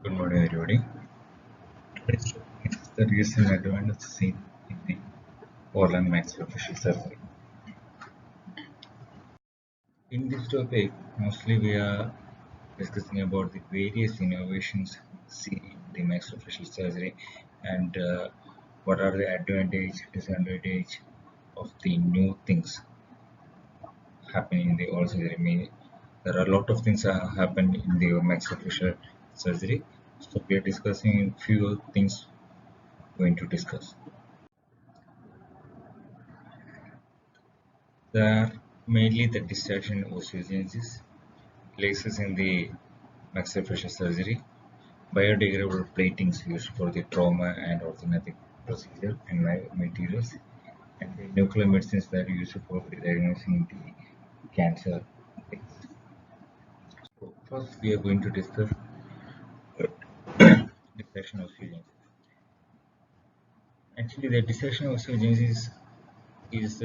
Good morning, everybody. Today's topic is the recent advances seen in the oral and maxillofacial surgery. In this topic, mostly we are discussing about the various innovations seen in the maxillofacial surgery and what are the advantage, disadvantage of the new things happening in the oral surgery. There are a lot of things happen in the maxillofacial surgery. So we are discussing few things going to discuss. There are mainly the dissection osteogenesis, places in the maxillofacial surgery, biodegradable platings used for the trauma and orthodontic procedure and materials, and the nuclear medicines that are used for diagnosing the cancer. So first, we are going to discuss dissection osteogenesis. Actually, the dissection osteogenesis is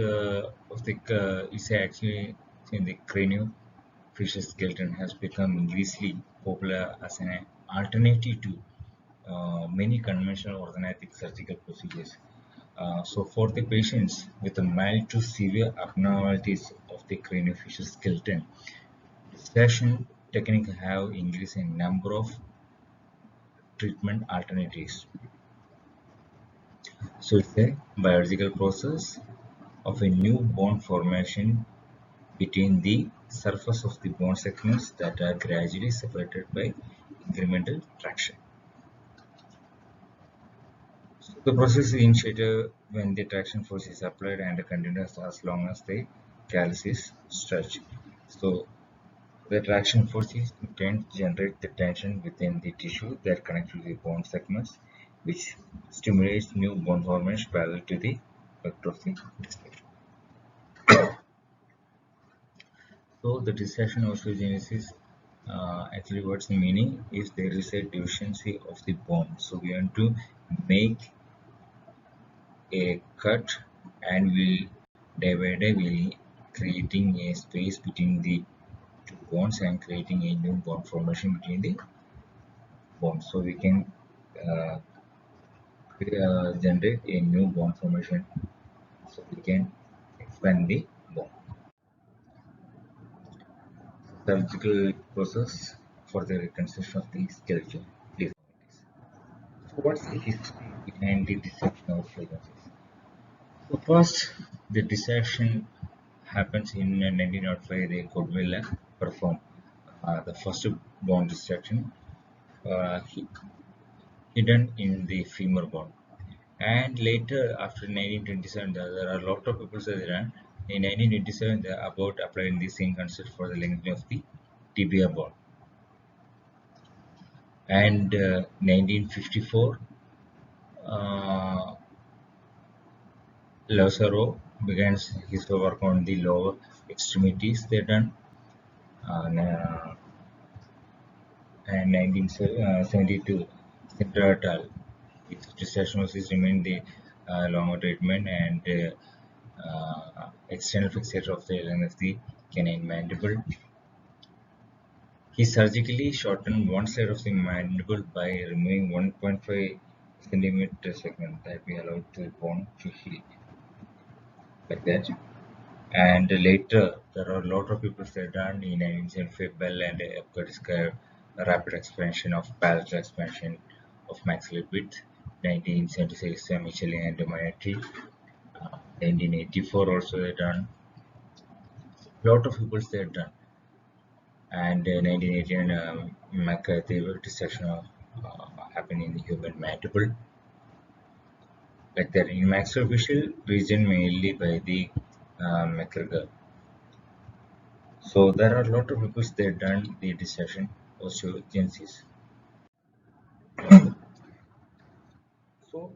actually in the craniofacial skeleton has become increasingly popular as an alternative to many conventional orthodontic surgical procedures. So for the patients with a mild to severe abnormalities of the craniofacial skeleton, dissection techniques have increased in number of treatment alternatives. So it's a biological process of a new bone formation between the surface of the bone segments that are gradually separated by incremental traction. So the process is initiated when the traction force is applied and continues as long as the callus is stretched. So the traction force is intended to generate the tension within the tissue that connects to the bone segments, which stimulates new bone formation parallel to the vector of the dissection. So the dissection osteogenesis, actually what's the meaning is there is a deficiency of the bone. So we want to make a cut and will day by day will creating a space between the two bones and creating a new bone formation between the bones. So we can uh, generate a new bone formation. So we can expand the bone. Surgical process for the reconstruction of the skeletal deformities. So what's the history behind the dissection of osteogenesis? So first, the dissection happens in 1905. The Codvilla performed the first bone dissection uh, hidden in the femur bone. And later, after 1927, there are a lot of people that ran. In 1927, they are about applying the same concept for the lengthening of the tibia bone. And 1954, uh, Ilizarov began his work on the lower extremities. They done and 1972, Centratal. Its dyssynostosis remained the longer treatment and external fixator of the length of the canine mandible. He surgically shortened one side of the mandible by removing 1.5 centimeter segment that we allowed the bone to heal like that. And later, there are a lot of people that done in 1975 Bell and Epcot described a rapid expansion of palatal expansion of maxillary width. 1976 Michelin and Manetti. 1984 also they done. A lot of people they done. And 1989 McCarthy dissection happened in the human mandible. Like that in maxillofacial region mainly by the McGregor. So there are a lot of people that done the dissection osteogenesis. So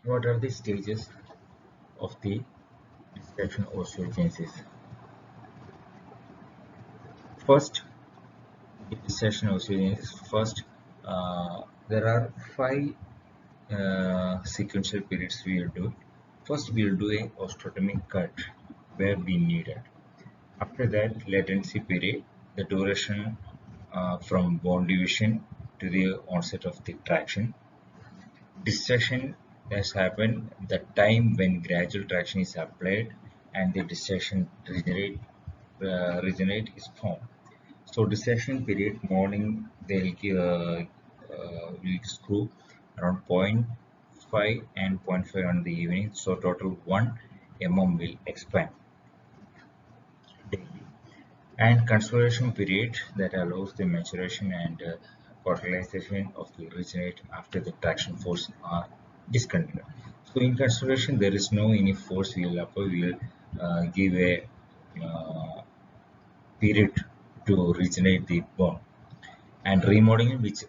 what are the stages of the dissection osteogenesis? First, the dissection osteogenesis. First, there are 5 sequential periods we will do. First, we will do a osteotomy cut where we need it. After that, latency period, the duration from bone division to the onset of the traction. Distraction has happened the time when gradual traction is applied and the distraction regenerate is formed. So distraction period morning they'll will screw around zero point 0.5 and zero point 0.5 on the evening. So total 1 mm will expand daily. And consolidation period that allows the maturation and fertilization of the regenerate after the traction force are discontinued. So in consolidation there is no any force we will apply. We will give a uh, period to regenerate the bone, and remodeling which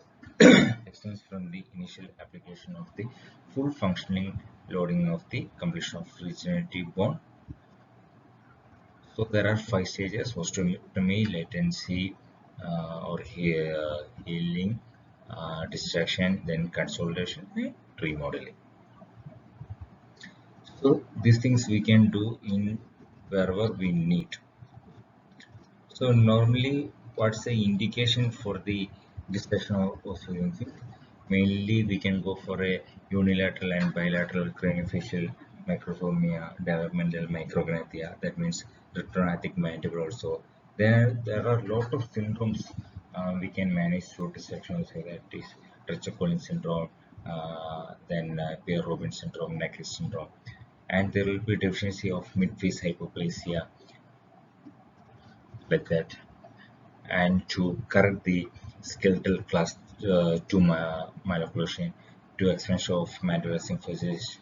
extends from the initial application of the full functioning loading of the completion of regenerative bone. So there are 5 stages: osteotomy, latency, or healing, distraction, then consolidation, and remodeling. So these things we can do in wherever we need. So normally, what's the indication for the discussion of osteogenesis? Mainly, we can go for a unilateral and bilateral craniofacial microthomia, developmental micrognathia. That means retrognathic mandible also. There are a lot of syndromes we can manage through dissection. So that is Treacher-Collins syndrome, then Pierre-Robin syndrome, necklace syndrome, and there will be deficiency of midface hypoplasia like that. And to correct the skeletal class 2 maloclusion, to expansion of mandibular symphysis,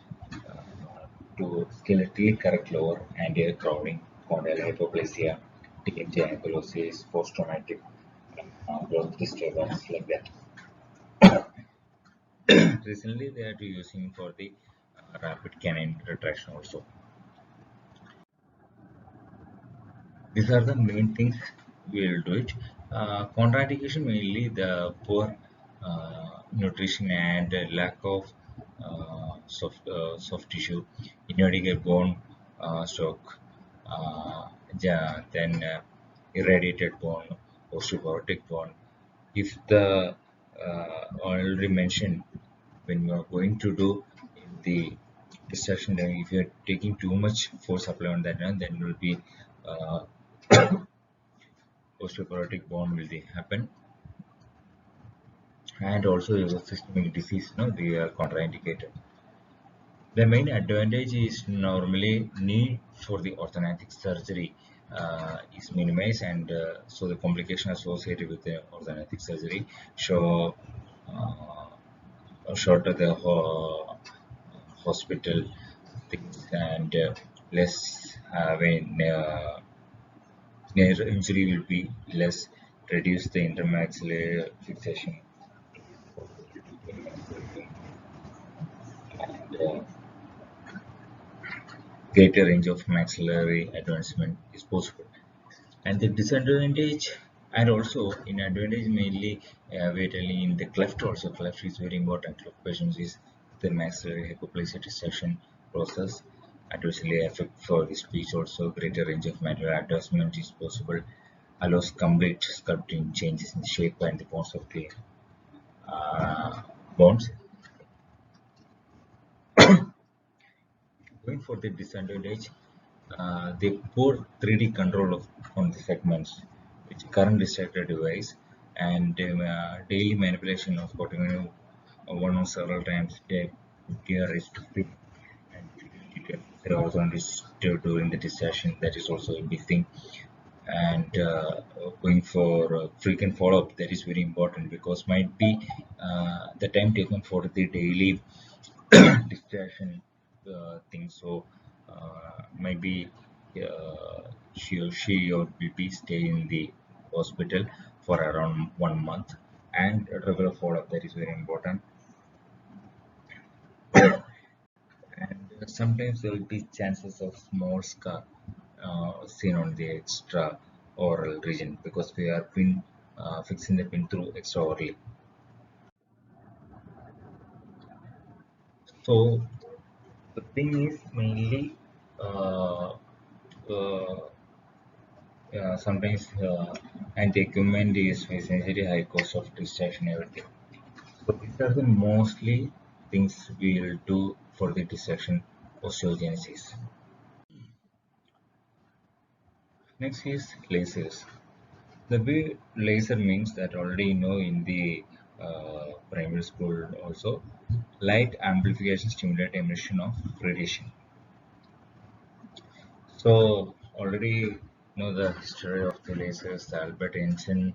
to skeletally correct lower anterior crowding, corneal hypoplasia, TMJ ankylosis, post-traumatic growth disturbance, like that. Recently, they are using for the rapid canine retraction also. These are the main things we will do it. Contraindication mainly the poor nutrition and lack of soft tissue, inadequate bone stock, then irradiated bone, osteoporotic bone. If the already mentioned, when you are going to do in the dissection, then if you are taking too much force apply on that, then will be uh, osteoporotic bone will happen, and also your systemic disease, no, they are contraindicated. The main advantage is normally need for the orthodontic surgery is minimized, and so the complication associated with the orthodontic surgery show shorter the hospital things, and less having injury will be less, reduce the intermaxillary fixation, and greater range of maxillary advancement is possible. And the disadvantage, and also in advantage mainly we are telling in the cleft also. Cleft is very important. Cleft patients is the maxillary hypoplasia dissection process adversely affect for the speech also. Greater range of mandibular advancement is possible, allows complete sculpting changes in the shape and the bones of the uh, bones. Going for the disadvantage, they poor 3D control on the segments, which current distractor device, and daily manipulation of continuing one or several times a gear is to fit, and there also during the distraction. That is also a big thing. And going for frequent follow-up, that is very important, because might be the time taken for the daily distraction thing. So maybe she or BP stay in the hospital for around 1 month, and regular follow-up, that is very important. And sometimes there will be chances of small scar seen on the extra oral region, because we are pin fixing the pin through extra orally. So the thing is mainly uh, uh, sometimes and the equipment is essentially high cost of distraction everything. So these are the mostly things we will do for the dissection osteogenesis. Next is lasers. The way laser means that already know in the primary school also. Light amplification stimulate emission of radiation. So already know the history of the lasers, the Albert Einstein,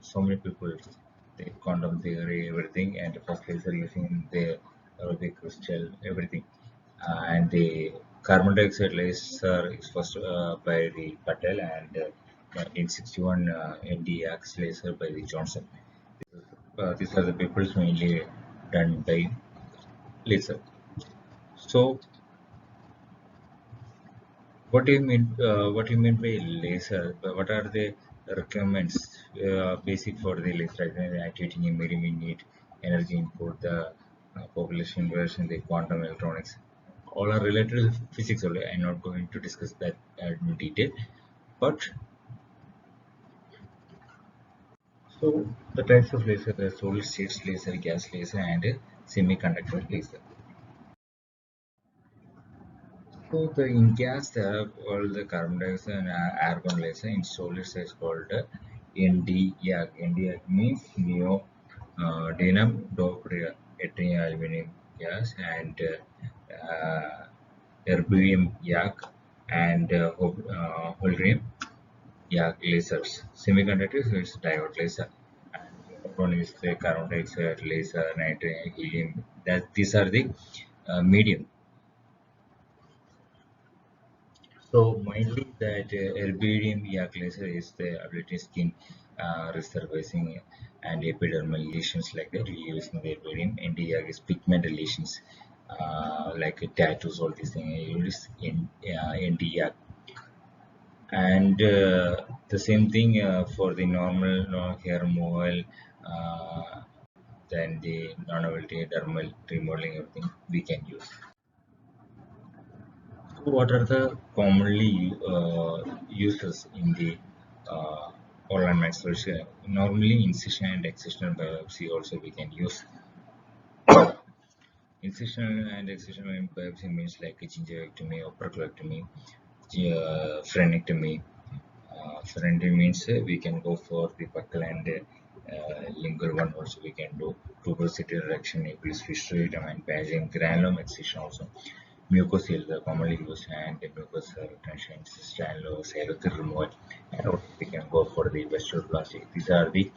so many people, the quantum theory, everything, and the first laser using the Arabic crystal, everything, and the carbon dioxide laser is first by the Patel, and in 61 ND-X laser by the Johnson. These are the papers mainly done by laser. So what do you mean? What do you mean by laser? What are the requirements basic for the laser activating a medium in need, energy input, the population inversion, the quantum electronics? All are related to physics only. I'm not going to discuss that in detail. But so the types of laser: the solid state laser, gas laser, and semiconductor laser. So the in gas there are all the carbon dioxide and argon laser. In solid state is called Nd:YAG. Nd:YAG means neo doped yttrium aluminum gas, and erbium YAG, and holrium YAG lasers. Semiconductors is diode laser. And one is the carbon dioxide laser, nitrogen, helium. That these are the medium. So mainly that erbidium yak laser is the ability skin resurfacing and epidermal lesions like that. We using the erbidium, and the yak is pigmental lesions like tattoos, all these things. Use in the yak. And the same thing for the normal hair removal, then the non-novelty dermal remodeling, everything we can use. So what are the commonly uses in the uh, oral maxillary? Normally, incision and excisional biopsy also we can use. Incision and excisional biopsy means like gingiviectomy, operculectomy, frenectomy. Frenectomy means we can go for the buccal and lingual one also we can do. Tuberosity reduction, Naples fistulatum and badging, granulum excision also. Mucocele, the commonly used, and the mucosal retention, stanlo, cellular removal, and also we can go for the vestibuloplasty. These are the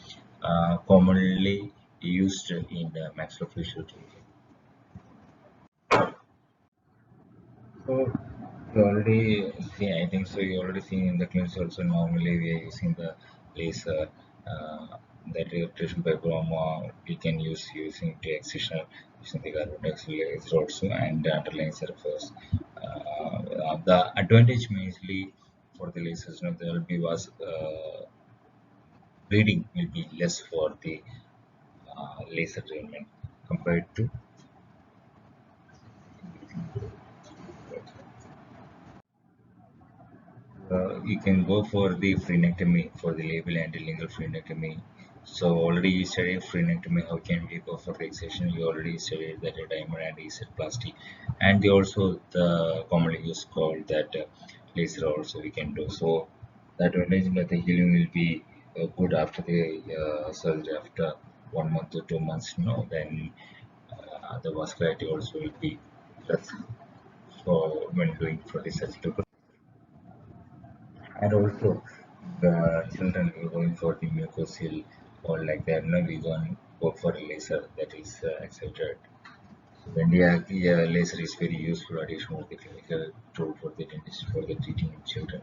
commonly used in the maxillofacial treatment. So you already see, I think so. You already seen in the clinics also. Normally we are using the laser, that irrigation by Brahma. We can use using the excision, using the carbon dioxide laser also, and the underlying surface. The advantage mainly for the lasers, there will be was bleeding will be less for the laser treatment compared to you can go for the frenectomy for the label and the lingual frenectomy. So already you studied frenectomy. How can we go for the excision? You already studied that diamond and plasty, and they also the commonly used called that laser also we can do. So the advantage that the healing will be good after the surgery after 1 month to 2 months. No, then the vascularity also will be less. So when doing for the surgical. And also the children who going for the mucosal or like that, no, we go for a laser that is accepted. So when the laser is very useful addition of the clinical tool for the dentist for the treating children.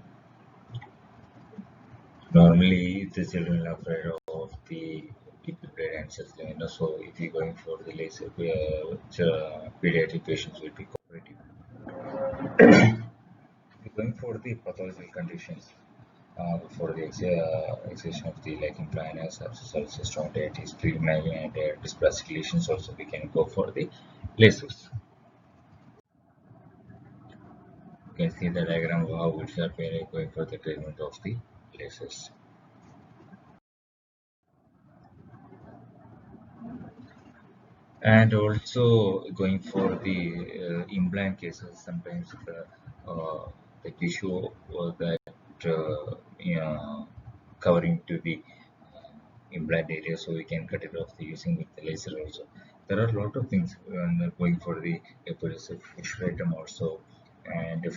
Normally the children are afraid of the defibrillator and such thing, so if you going for the laser, pediatric patients will be cooperative. Going for the pathological conditions for the excision of the like implants, abscesses, stomatitis, preliminary and dysplastic lesions also we can go for the lasers. can see the diagram of how it's going for the treatment of the lasers. And also going for the implant cases, sometimes the tissue that you know, covering to the implant area, so we can cut it off using with the laser also. There are a lot of things going for the epilepsy fish also, and if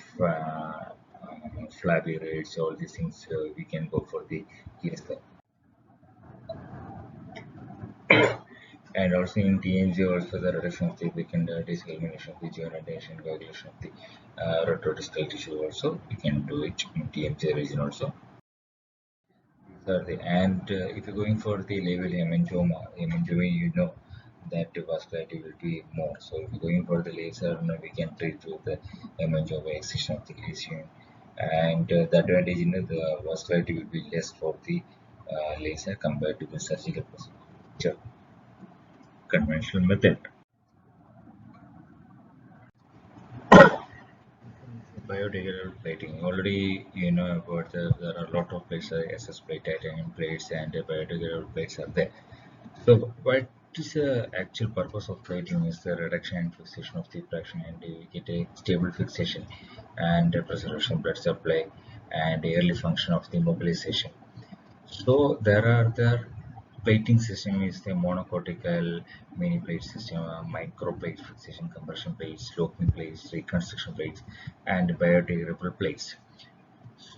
flabby rates, all these things, we can go for the laser. And also in TMG also the reduction of the weakened disc elimination of the generation, coagulation of the retrodistal tissue also we can do it in TMG region also. These are the, and if you're going for the label hemangioma, you know that the vascularity will be more. So if you're going for the laser, we can treat with the hemangioma excision of the lesion, and the advantage in the vascularity will be less for the laser compared to the surgical procedure conventional method. Biodegradable plating. Already you know about there are a lot of plates, SS plate, titanium plates, and biodegradable plates are there. So what is the actual purpose of plating is the reduction and fixation of the fraction, and you get a stable fixation and preservation blood supply and early function of the mobilization. So there are the plating system is the monocortical mini plate system, micro plate fixation, compression plates, sloping plates, reconstruction plates, and biodegradable plates.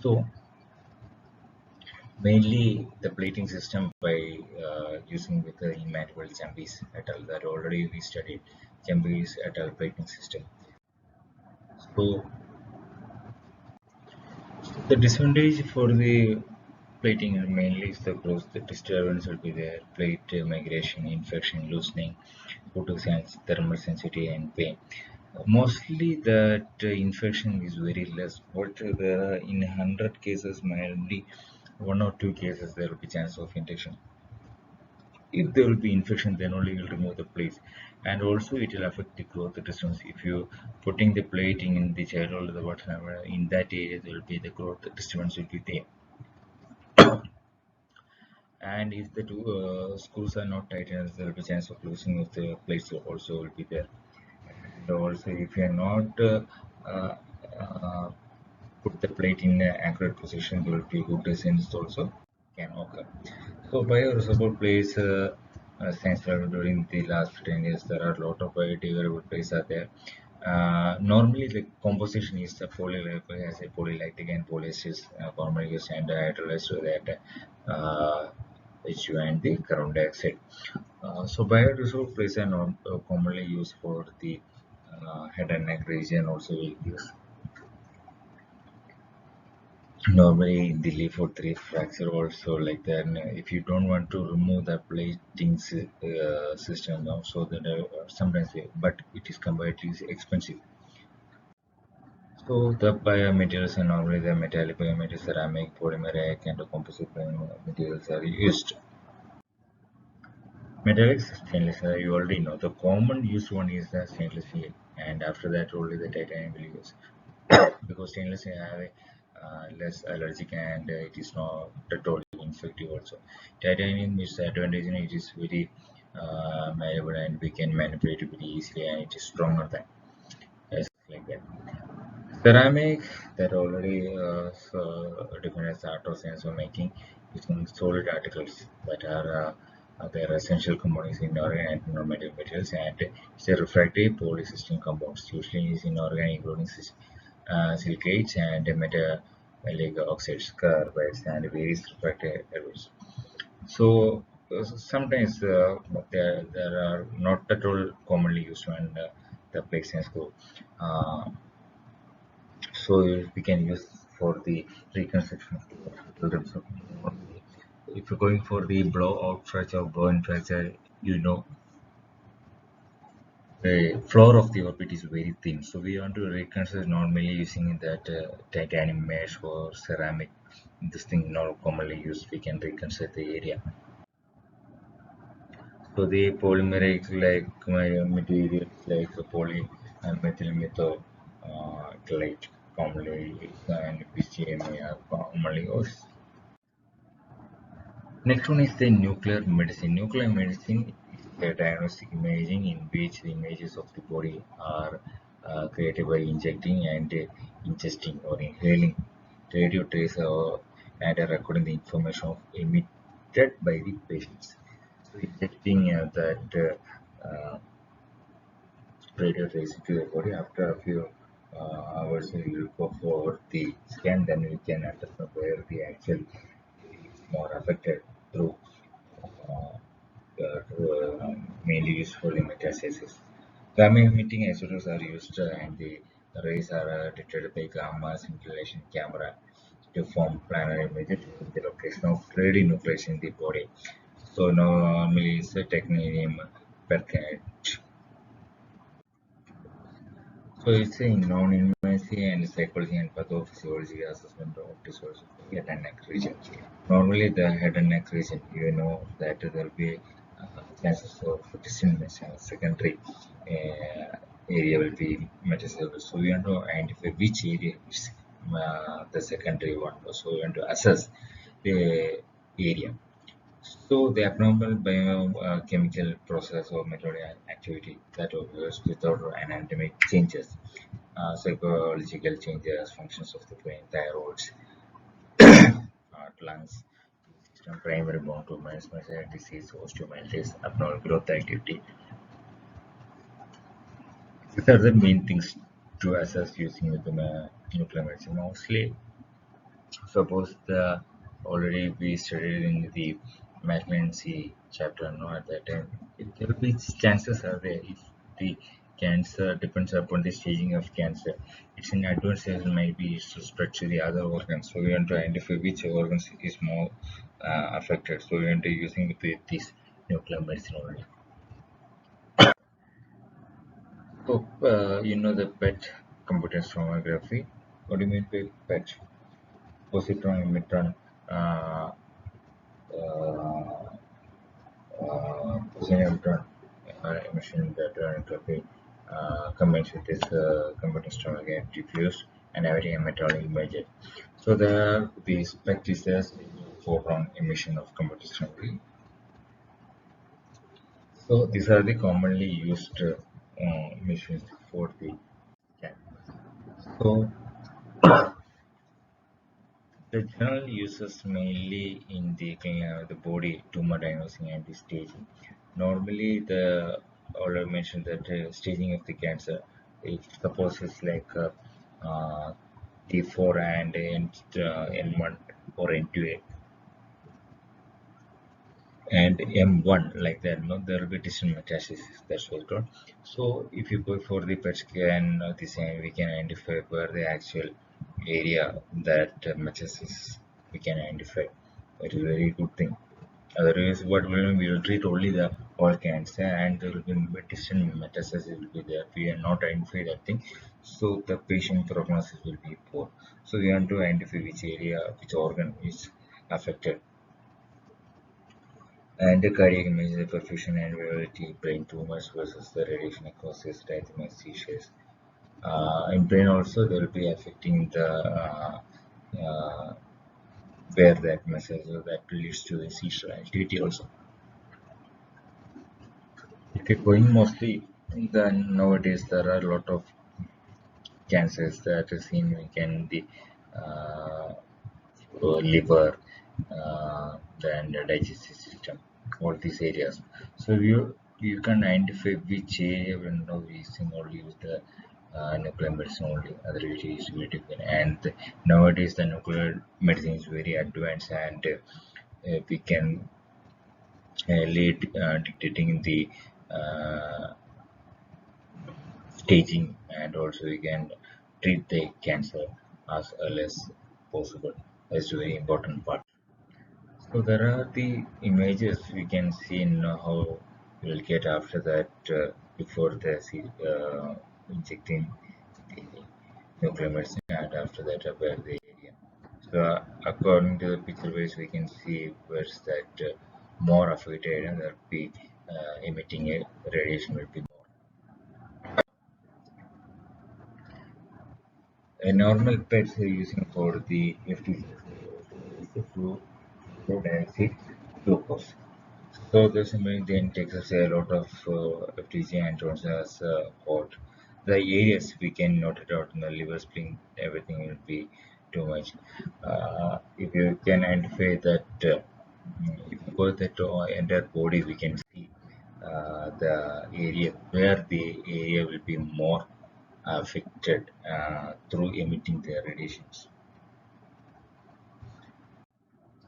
So mainly the plating system by using with the Emmanuel Jambis et al. That already we studied Jambis et al. Plating system. So the disadvantage for the plating mainly is the growth, the disturbance will be there, plate migration, infection, loosening, photosense, thermal sensitivity, and pain. Mostly that infection is very less, but there are in 100 cases, mainly 1 or 2 cases there will be chance of infection. If there will be infection, then only you will remove the plates, and also it will affect the growth distance. If you putting the plating in the child or the whatever, in that area there will be the growth disturbance will be there. And if the two screws are not tightened, there will be chance of losing of the plates also will be there. And also if you are not uh, uh, put the plate in an accurate position, there will be good distance also can occur. So bioresorbable plates, since during the last 10 years, there are a lot of biodegradable plates are there. Normally, the composition is the has a polylactic and polyesters commonly used, and hydrolyzed to that HU and the carbon dioxide. So bioresorbable plates are not commonly used for the head and neck region. Also, we use normally in the leaf or three fracture also like that. And if you don't want to remove the plating system now, so that sometimes but it is completely expensive. So the biomaterials are normally the metallic biomaterials, ceramic, polymeric, and the composite materials are used. Metallics, stainless, you already know. The common used one is the stainless steel, and after that only the titanium will use. Because stainless steel have a less allergic, and it is not at all infective also. Titanium is the advantage in it is very malleable, and we can manipulate it very easily, and it is stronger than as like that. Ceramic that already defined as the art of science of making using solid articles that are their essential components in organic and non-metallic materials, and it's a refractory polycystin compounds usually is inorganic including silicates and metallic oxides, carbides, and various refractory elements. So sometimes there are not at all commonly used when the place science go. Uh, so we can use for the reconstruction of the hospital themselves. If you're going for the blowout fracture or blow-in fracture, you know the floor of the orbit is very thin. So we want to reconstruct normally using that titanium mesh or ceramic. This thing not commonly used. We can reconstruct the area. So the polymeric like materials like poly and methyl methyl glycate commonly and BCMA are commonly used. Next one is the nuclear medicine. Nuclear medicine is the diagnostic imaging in which the images of the body are created by injecting and ingesting or inhaling radiotracer and recording the information emitted by the patients. So injecting radiotracer to the body after a few hours we will go for the scan, then we can understand where the actual is more affected through mainly used for the metastasis. Gamma emitting isotopes are used and the rays are detected by gamma scintillation camera to form primary images in the location of radionucleus in the body. So normally it's a technetium percate. So it's a non-invasive and psychology and pathophysiology assessment of disorders of the head and neck region. Normally, the head and neck region, you know that there will be chances of distant secondary area will be metastasis. So we want to identify which area is the secondary one. So we want to assess the area. So the abnormal biochemical process or metabolic activity that occurs without anatomic changes, psychological changes, functions of the brain, thyroids, heart, lungs, system, primary bone tumors, metabolic disease, osteomyelitis, abnormal growth activity. These are the main things to assess using the nuclear medicine. Mostly, suppose the already we studied in the malignancy chapter, no, at that time, there will be chances are there if the cancer depends upon the staging of cancer. It's in advanced stage, maybe it's to spread to the other organs. So we want to identify which organs is more affected. So we want to using this nuclear medicine only. So you know the PET computed tomography. What do you mean by PET? Positron emission uh, uh, electron emission data entropy combines with this computational again diffuse and every metallic image. So the spec is the photon emission of computational. So these are the commonly used emissions for the scan. So the general uses mainly in the body tumor diagnosing and the staging. Normally, the already mentioned that staging of the cancer, if suppose it's like T4 and N1 or N2A and M1 like that, no, there will be distant metastasis. That's what called. So if you go for the PET scan, the same we can identify where the actual area that metastasis we can identify. It is a very good thing. Otherwise, what we will treat only the all cancer, and there will be distant metastasis will be there. We are not identify that thing, so the patient prognosis will be poor. So we want to identify which area, which organ is affected. And the cardiac image, the perfusion and variability, brain tumors versus the radiation necrosis, diathymic seizures. In brain also, they will be affecting the where that message that leads to the seizure activity also. If you're going mostly, then nowadays there are a lot of cancers that is seen in the uh, liver, then the digestive system, all these areas. So you can identify which area when now using only use the nuclear medicine only, otherwise it is very different. And nowadays the nuclear medicine is very advanced and we can lead dictating the uh, staging and also we can treat the cancer as early as possible. That's a very important part. So there are the images we can see in how we'll get after that before the injecting the nuclear medicine and after that where the area. So according to the picture base we can see where's that more affected and that be emitting a radiation will be more. A normal PET are using for the FTC fluid dioxide glucose. So this then takes us a lot of FTC and turns us hot. The areas we can note it out in the liver, spleen, everything will be too much. If you can identify that, if you go that entire body, we can see the area where the area will be more affected through emitting the radiations.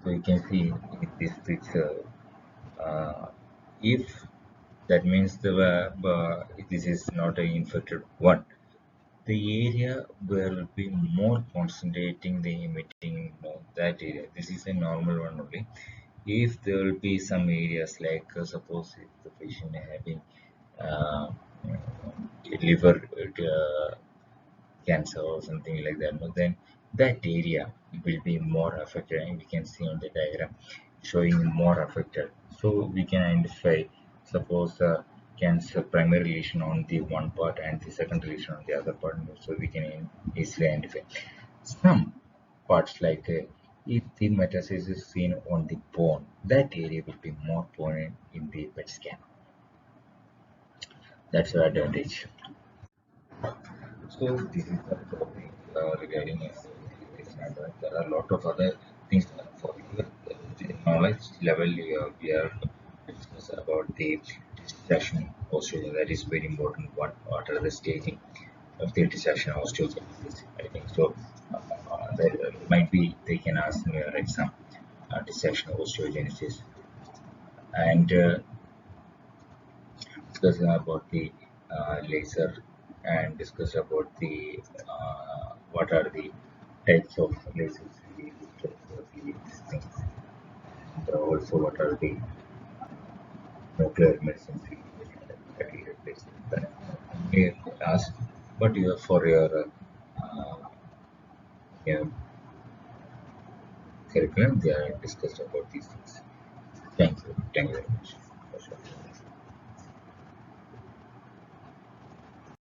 So you can see in this picture, uh, if that means this is not an infected one, the area where will be more concentrating the emitting that area. This is a normal one only. If there will be some areas like suppose if the patient having uh, liver cancer or something like that, no, then that area will be more affected, and we can see on the diagram showing more affected. So we can identify, suppose cancer primary lesion on the one part and the secondary lesion on the other part, so we can easily identify some parts like if the metastasis is seen on the bone, that area will be more prominent in the PET scan. That's the advantage. So this is the topic regarding this, and there are a lot of other things for you. The knowledge level we are discuss about the dissection osteogenesis. That is very important. What are the staging of the dissection osteogenesis? I think so. That might be they can ask in your exam dissection osteogenesis, and discuss about the laser, and discuss about the what are the types of lasers we use for these things, and also what are the nuclear medicines we use that we replace that. May ask, but you for your curriculum they are discussed about these things. Thank you very much.